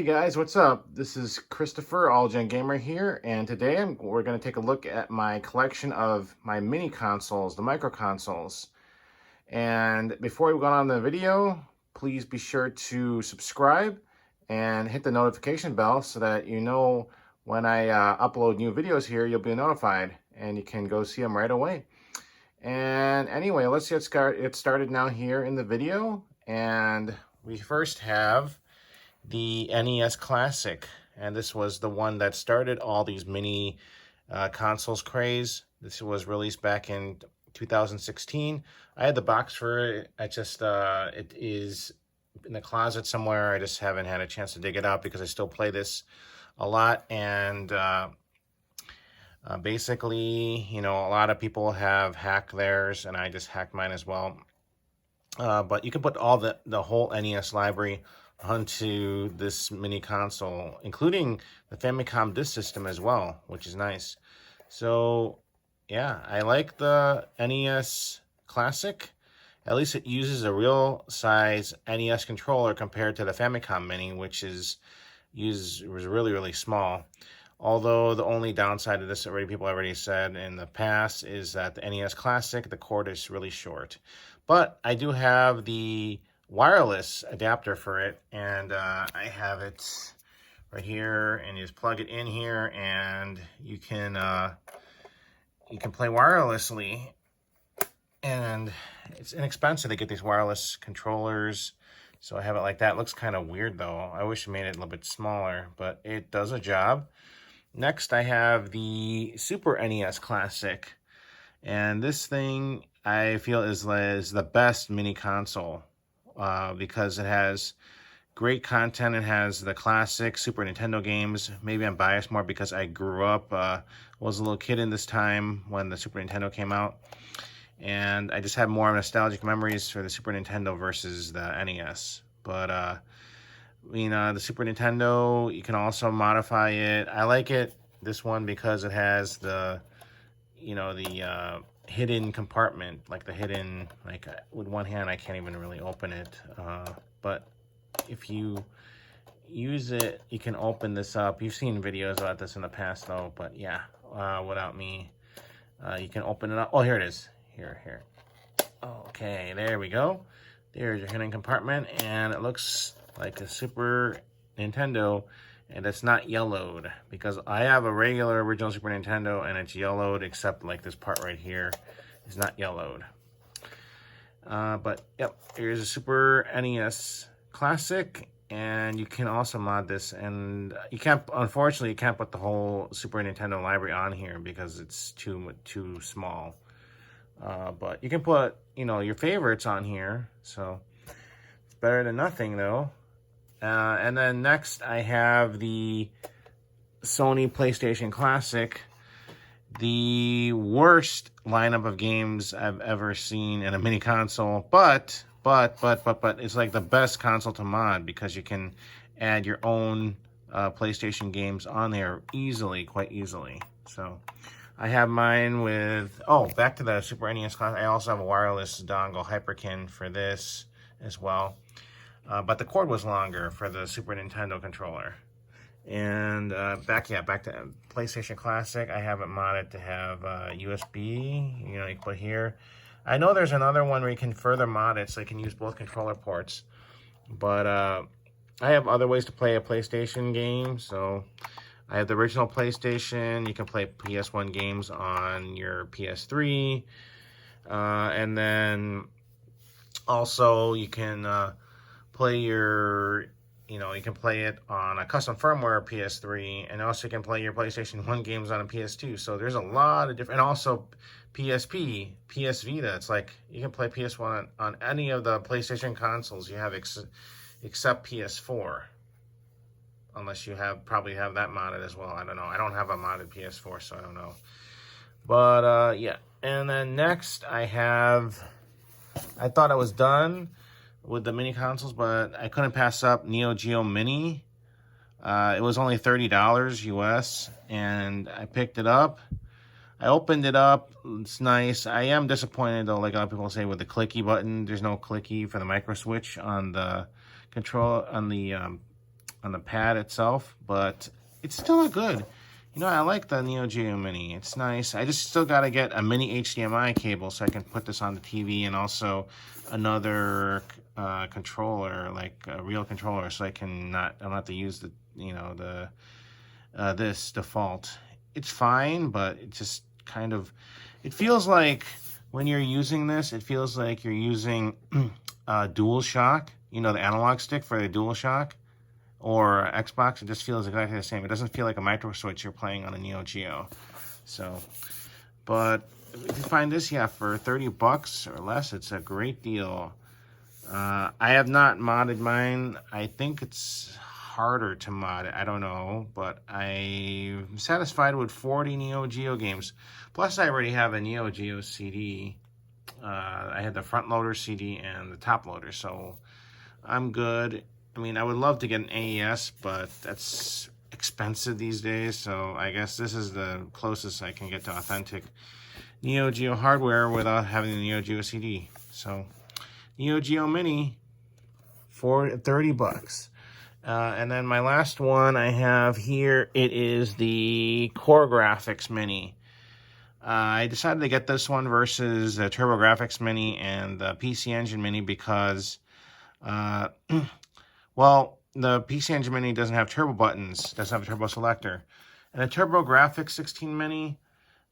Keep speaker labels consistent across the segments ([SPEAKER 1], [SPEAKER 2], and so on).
[SPEAKER 1] guys, what's up? This is Christopher, All Gen Gamer here, and today we're going to take a look at my collection of my mini consoles, the microconsoles. And before we go on the video, please be sure to subscribe and hit the notification bell so that you know when I upload new videos here, you'll be notified and you can go see them right away. And anyway, let's get started now here in the video. And we first have the NES Classic, and this was the one that started all these mini consoles craze. This was released back in 2016. I had the box for it. It is in the closet somewhere. I just haven't had a chance to dig it out because I still play this a lot. And basically, you know, a lot of people have hacked theirs, and I just hacked mine as well. But you can put all the whole NES library onto this mini console, including the Famicom disk system as well, which is nice. So yeah, I like the NES Classic. At least it uses a real size NES controller compared to the Famicom Mini, which was really small. Although the only downside of this, people already said in the past, is that the NES Classic, the cord is really short. But I do have the wireless adapter for it, and I have it right here, and you just plug it in here, and you can play wirelessly. And it's inexpensive to get these wireless controllers, so I have it like that. It looks kind of weird though. I wish I made it a little bit smaller, but it does a job. Next, I have the Super NES Classic, and this thing I feel is the best mini console because it has great content. It has the classic Super Nintendo games. Maybe I'm biased more because I grew up, was a little kid in this time when the Super Nintendo came out, and I just have more nostalgic memories for the Super Nintendo versus the NES. But the Super Nintendo, you can also modify it. I like this one because it has the hidden compartment, with one hand I can't even really open it, but if you use it, you can open this up. You've seen videos about this in the past though, but yeah, without me, you can open it up. Oh, here it is. Here. Okay, there we go. There's your hidden compartment, and it looks like a Super Nintendo, and it's not yellowed, because I have a regular original Super Nintendo and it's yellowed, except like this part right here is not yellowed. But yep, here's a Super NES Classic, and you can also mod this, and unfortunately you can't put the whole Super Nintendo library on here because it's too small. But you can put, your favorites on here, so it's better than nothing though. And then next I have the Sony PlayStation Classic, the worst lineup of games I've ever seen in a mini console, but it's like the best console to mod because you can add your own PlayStation games on there quite easily. So I have mine with, back to the Super NES Classic, I also have a wireless dongle Hyperkin for this as well. But the cord was longer for the Super Nintendo controller. And back to PlayStation Classic, I have it modded to have USB, you can put here. I know there's another one where you can further mod it so you can use both controller ports. But I have other ways to play a PlayStation game. So I have the original PlayStation. You can play PS1 games on your PS3. And then also you can play you can play it on a custom firmware PS3, and also you can play your PlayStation 1 games on a PS2. So there's a lot of different, and also PSP, PS Vita. It's like you can play PS1 on any of the PlayStation consoles you have except PS4. Unless you probably have that modded as well. I don't know. I don't have a modded PS4, so I don't know. But yeah. And then next I thought I was done with the mini consoles, but I couldn't pass up Neo Geo Mini. It was only $30 US, and I picked it up. I opened it up. It's nice. I am disappointed though, like a lot of people say, with the clicky button. There's no clicky for the micro switch on the control, on the on the pad itself, but it's still good. You know, I like the Neo Geo Mini. It's nice. I just still got to get a mini HDMI cable so I can put this on the TV, and also another controller, like a real controller, so I don't have to use the, you know, the this default. It's fine, but it just kind of, it feels like when you're using this, it feels like you're using DualShock, you know, the analog stick for the DualShock, or Xbox. It just feels exactly the same. It doesn't feel like a micro switch you're playing on a Neo Geo. So, but if you find this, yeah, for 30 bucks or less, it's a great deal. I have not modded mine. I think it's harder to mod it. I don't know, but I'm satisfied with 40 Neo Geo games. Plus, I already have a Neo Geo CD. I had the front loader CD and the top loader, so I'm good. I mean, I would love to get an AES, but that's expensive these days, so I guess this is the closest I can get to authentic Neo Geo hardware without having the Neo Geo CD. So, Neo Geo Mini for 30 bucks. And then my last one I have here, it is the Core Graphics Mini. I decided to get this one versus the TurboGrafx Mini and the PC Engine Mini because well, the PC Engine Mini doesn't have turbo buttons, doesn't have a turbo selector. And the TurboGrafx 16 Mini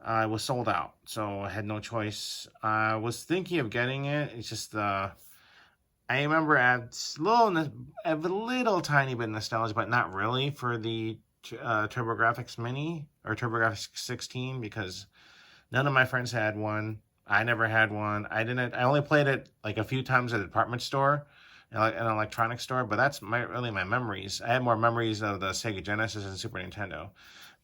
[SPEAKER 1] was sold out, so I had no choice. I was thinking of getting it. It's just, I remember a little tiny bit of nostalgia, but not really for the TurboGrafx Mini or TurboGrafx 16 because none of my friends had one. I never had one. I only played it like a few times at a department store, an electronics store, but that's really my memories. I had more memories of the Sega Genesis and Super Nintendo.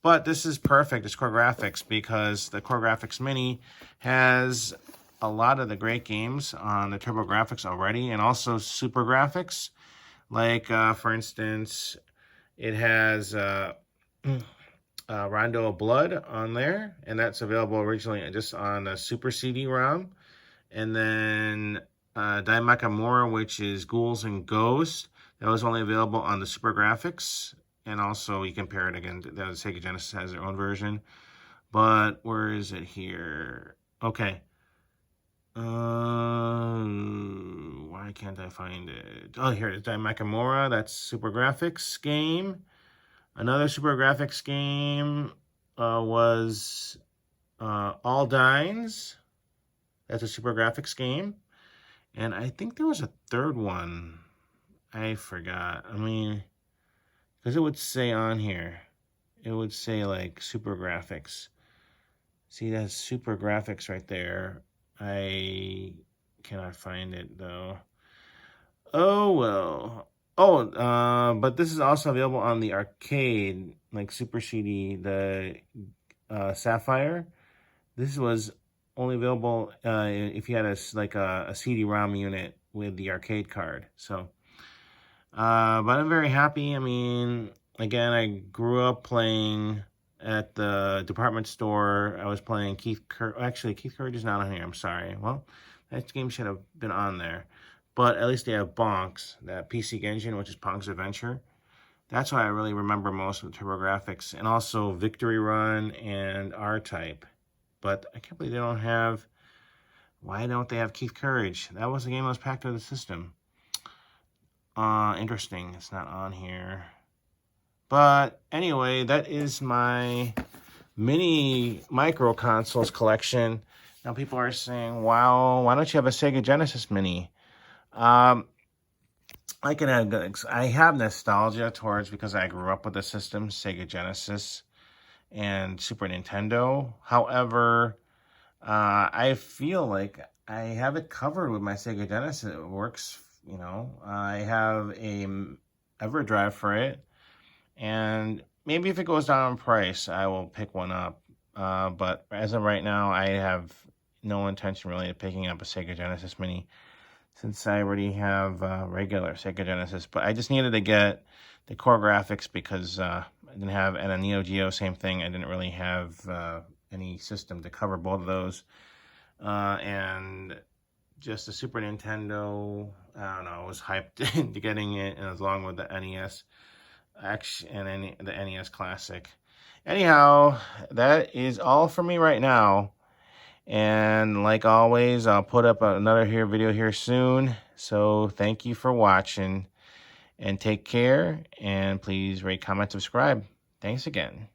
[SPEAKER 1] But this is perfect, it's Core Graphics, because the Core Graphics Mini has a lot of the great games on the TurboGrafx already, and also Super Graphics. Like, for instance, it has Rondo of Blood on there, and that's available originally just on a Super CD-ROM. And then Daimaka, which is Ghouls and Ghosts. That was only available on the Super Graphics. And also, you compare it again. The Sega Genesis has their own version. But where is it here? Okay. Why can't I find it? Oh, here it is. Daimaka, that's Super Graphics game. Another Super Graphics game was All Dines. That's a Super Graphics game. And I think there was a third one. I forgot. I mean, because it would say on here, it would say like Super Graphics. See, that's Super Graphics right there. I cannot find it though. Oh well. Oh, but this is also available on the arcade, like Super CD, the Sapphire. This was only available if you had a CD-ROM unit with the arcade card. So, but I'm very happy. I mean, again, I grew up playing at the department store. I was playing Keith Courage. Actually, Keith Courage is not on here. I'm sorry. Well, that game should have been on there. But at least they have Bonks, that PC Engine, which is Ponk's Adventure. That's what I really remember most of TurboGrafx. And also Victory Run and R-Type. But I can't believe they don't have... Why don't they have Keith Courage? That was the game that was packed to the system. Interesting. It's not on here. But anyway, that is my mini Microconsoles collection. Now people are saying, wow, why don't you have a Sega Genesis Mini? I have nostalgia towards, because I grew up with the system, Sega Genesis and Super Nintendo. However, I feel like I have it covered with my Sega Genesis. It works, you know. I have a EverDrive for it, and maybe if it goes down in price, I will pick one up. But as of right now, I have no intention really of picking up a Sega Genesis Mini, since I already have regular Sega Genesis. But I just needed to get the Core Graphics because I didn't have, and a Neo Geo, same thing. I didn't really have any system to cover both of those. And just the Super Nintendo, I don't know, I was hyped into getting it, and along with the NES. and the NES Classic. Anyhow, that is all for me right now. And like always, I'll put up another video here soon. So thank you for watching, and take care, and please rate, comment, subscribe. Thanks again.